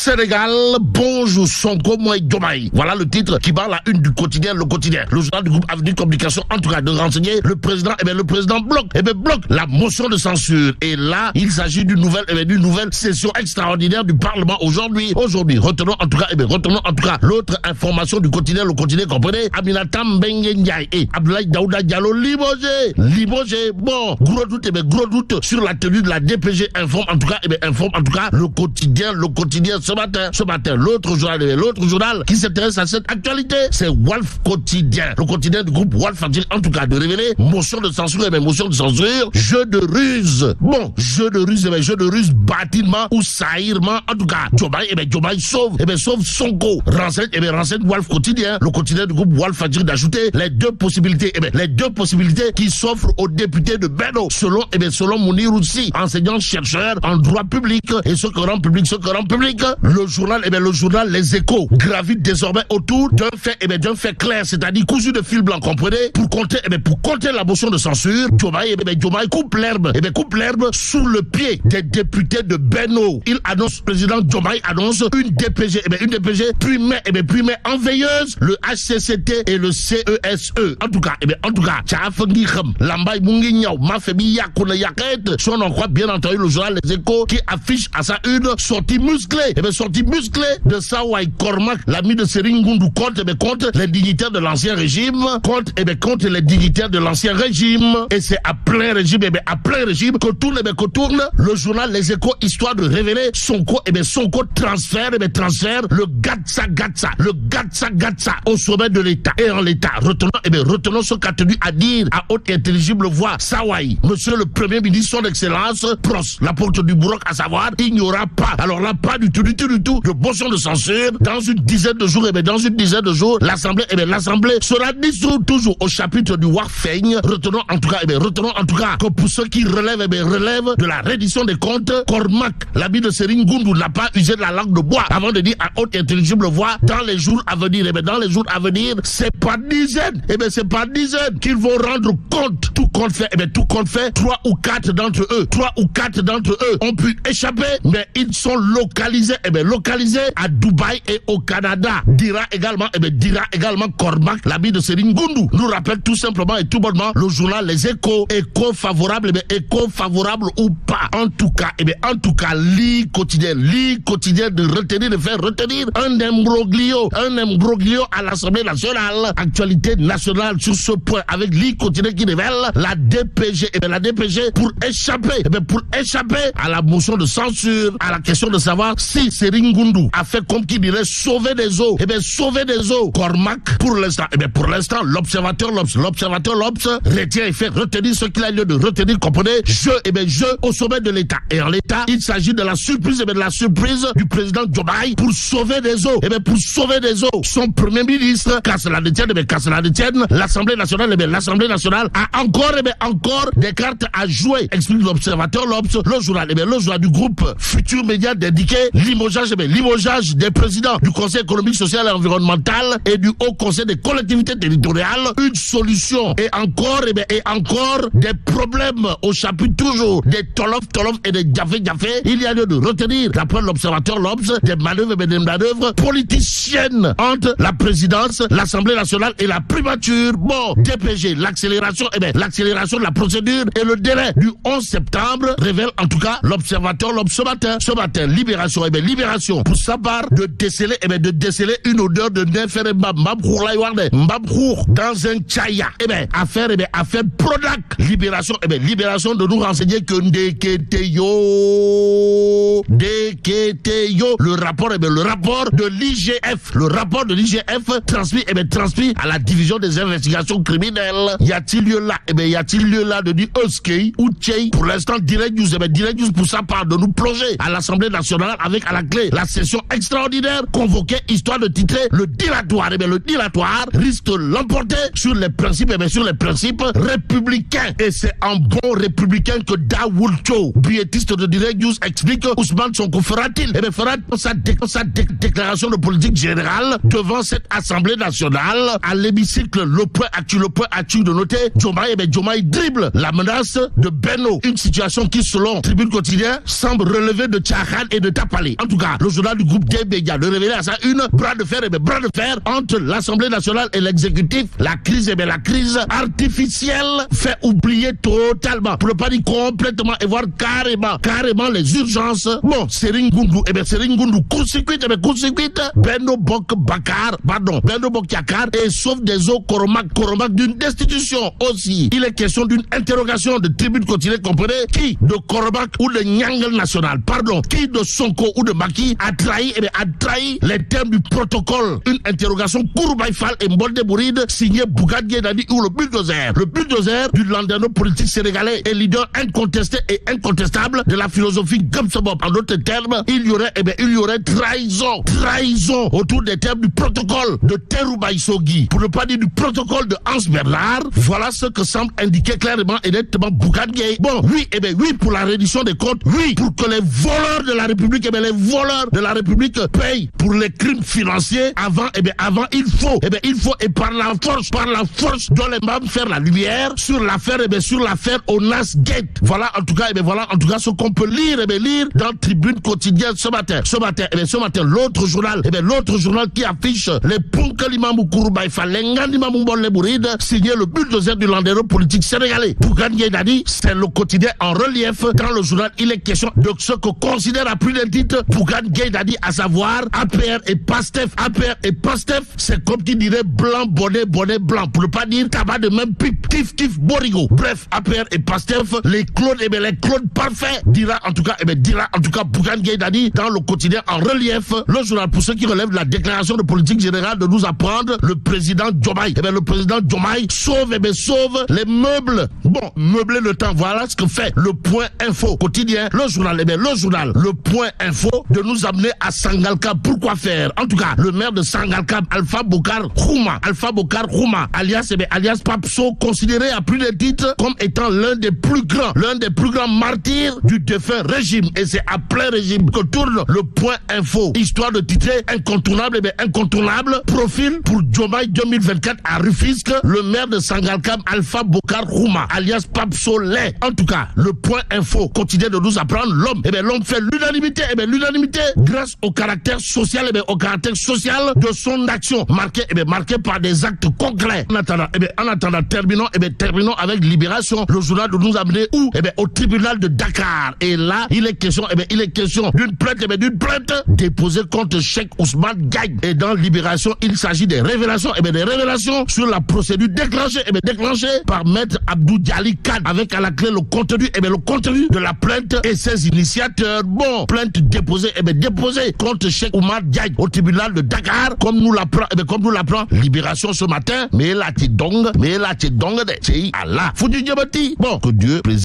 Sénégal, bonjour Sonko Moïse Diomaye. Voilà le titre qui barre la une du quotidien, le quotidien. Le journal du groupe Avenir Communication, en tout cas, de renseigner le président, le président bloque, bloque la motion de censure. Et là, il s'agit d'une nouvelle session extraordinaire du Parlement aujourd'hui. Retenons en tout cas, l'autre information du quotidien, le quotidien, comprenez, Aminata Mbengue Ndiaye et Abdoulaye Daouda Diallo limogé. Bon, gros doute sur la tenue de la DPG, informe en tout cas, le quotidien ce matin, l'autre journal qui s'intéresse à cette actualité, c'est Walf Quotidien, le quotidien du groupe Walf, en tout cas, de révéler motion de censure, jeu de ruse. Bon, jeu de ruse, bâtiment ou saillement, en tout cas, Diomaye sauve Sonko. Renseigne Walf Quotidien, le quotidien du groupe Walf, d'ajouter les deux possibilités qui s'offrent aux députés de Benno, selon Mounir Roussi, enseignant-chercheur en droit public, et ce que rend public, le journal Les Échos gravite désormais autour d'un fait clair, c'est-à-dire cousu de fil blanc, comprenez, pour compter la motion de censure. Diomaye coupe l'herbe sous le pied des députés de Benno. Président Diomaye annonce une DPG, puis met en veilleuse le HCCT et le CESE. En tout cas, Lambay Mungi Niaw, Mafebi Yakouna Yaket, si on en croit bien entendu le journal Les Échos qui affiche à sa une sortie musclée de Sawai Kormak, l'ami de Sering Ngundu contre les dignitaires de l'ancien régime, contre les dignitaires de l'ancien régime, et c'est à plein régime que tourne le journal Les Échos, histoire de révéler Sonko transfère le Gatsa au sommet de l'État et en l'État. Retenons ce qu'a tenu à dire à haute et intelligible voix Sawai, monsieur le Premier ministre, son excellence Pros, la porte du Bourroc, à savoir, il n'y aura pas, alors là, pas du tout, de motion de censure. Dans une dizaine de jours, l'Assemblée sera dissoute, toujours au chapitre du Warfeigne. Retenons en tout cas que pour ceux qui relèvent de la reddition des comptes, Kormak, l'ami de Sering Ngundu, n'a pas usé de la langue de bois avant de dire à haute et intelligible voix, dans les jours à venir, c'est par dizaines qu'ils vont rendre compte. Tout compte fait, 3 ou 4 d'entre eux ont pu échapper, mais ils sont localisés à Dubaï et au Canada. Dira également Kormak, l'ami de Sering Ngundu, nous rappelle tout simplement et tout bonnement le journal Les Échos, éco-favorable ou pas. En tout cas, lit quotidien de faire retenir un imbroglio à l'Assemblée nationale. Actualité nationale sur ce point avec lit quotidien qui révèle la DPG pour échapper à la motion de censure, à la question de savoir si Sering Ngundu a fait comme qui dirait sauver des eaux. Kormak, pour l'instant, l'observateur L'Obs retient et fait retenir ce qu'il a lieu de retenir, comprenez, jeu au sommet de l'État. Et en l'État, il s'agit de la surprise du président Diomaye pour sauver des eaux. Son premier ministre, qu'à cela détienne, l'Assemblée nationale a encore des cartes à jouer, explique l'observateur L'Obs, le journal du groupe Futur Média d'indiquer limogeage des présidents du Conseil économique, social et environnemental et du Haut Conseil des collectivités territoriales. Une solution et encore des problèmes au chapitre toujours des tolof et des jafé. Il y a lieu de retenir, d'après l'observateur L'Obs, des manœuvres politiciennes entre la présidence, l'Assemblée nationale et la primature. Bon, DPG, l'accélération de la procédure et le délai du 11 septembre révèle en tout cas l'observateur L'Obs ce matin. Libération pour sa part de déceler une odeur de nefere mbabrour dans un tchaya. Affaire Prodac. Libération de nous renseigner que Ndeketeyo, le rapport de l'IGF transmis à la division des investigations criminelles. Y a-t-il lieu là de dire Euskei ou Tchei? Pour l'instant, Direct News pour sa part de nous plonger à l'Assemblée nationale avec à la clé la session extraordinaire convoquée histoire de titrer le dilatoire. Le dilatoire risque de l'emporter sur les principes républicains. Et c'est un bon républicain que Daoulcho, billetiste de Direct News, explique Ousmane Sonko fera-t-il sa déclaration de politique générale devant cette Assemblée nationale. À l'hémicycle, le point actu de noter Diomaye dribble la menace de Benno. Une situation qui, selon Tribune Quotidien, semble relever de Tchahan et de Tapali. En tout tout cas, le journal du groupe D-Média de révéler à ça une bras de fer entre l'Assemblée nationale et l'exécutif. La crise, la crise artificielle fait oublier totalement, pour ne pas dire complètement, et voire carrément les urgences. Bon, Serigne Ngoundou, court-circuite, Benno Bokk Yakaar et sauve des eaux Koromak d'une destitution aussi. Il est question d'une interrogation de Tribune Quotidienne, comprenez, qui de Koromak ou de Nyangal National, qui de Sonko ou de Macky a trahi les termes du protocole. Une interrogation Kouroubaï Fall et Mbolde Bouride, signé Bougane Gueye Dany ou le bulldozer du landerneau politique sénégalais et leader incontesté et incontestable de la philosophie Gumsabop. En d'autres termes, il y aurait trahison autour des termes du protocole de Teroubaï Sogui, pour ne pas dire du protocole de Hans Bernard. Voilà ce que semble indiquer clairement et nettement Bougane Gueye. Bon, oui pour la reddition des comptes, oui pour que les voleurs de la République, payent pour les crimes financiers. Avant, il faut et par la force dans les mains faire la lumière sur l'affaire Onas Gate. Voilà en tout cas ce qu'on peut lire dans Tribune Quotidienne ce matin, l'autre journal qui affiche les Punkalimamou Kouroubaï Fall, les Ngandimamou Mbolde Bouride, signé le bulldozer du landerneau politique sénégalais. Bougane Gueye Dany, c'est le quotidien en relief. Dans le journal, il est question de ce que considère à plus d'un titre Bougane Gueye Dany, à savoir APR et PASTEF, c'est comme qui dirait blanc, bonnet blanc, pour ne pas dire tabac de même pipe, tif, borigo. Bref, APR et PASTEF, les clones parfaits, dira en tout cas Bougane Gueye Dany dans le quotidien en relief. Le journal, pour ceux qui relèvent la déclaration de politique générale, de nous apprendre le président Diomaye. Le président Diomaye sauve les meubles. Bon, meubler le temps, voilà ce que fait le Point Info quotidien. Le journal, le Point Info, de nous amener à Sangalkam. Pourquoi faire? En tout cas, le maire de Sangalkam, Alpha Bokar Khouma, alias Papso, considéré à plus de titres comme étant l'un des plus grands martyrs du défunt régime. Et c'est à plein régime que tourne le Point Info. Histoire de titrer incontournable, profil pour Diomaye 2024 à Rufisque, le maire de Sangalkam, Alpha Bokar Khouma, alias Papso Lay. En tout cas, le Point Info continue de nous apprendre l'homme. L'homme fait l'unanimité, grâce au caractère social, de son action, marqué par des actes concrets. En attendant, terminons avec Libération, le journal de nous amener où? Au tribunal de Dakar. Et là, il est question d'une plainte, déposée contre Cheikh Ousmane Diagne. Et dans Libération, il s'agit des révélations, sur la procédure déclenchée par Maître Abdou Diali Khan, avec à la clé le contenu de la plainte et ses initiateurs. Bon, plainte déposée contre Cheikh Ousmane Diagne au tribunal de Dakar, comme nous l'apprend Libération ce matin. Mais là, tu dong, c'est Allah. Foudu Diabati. Bon, que Dieu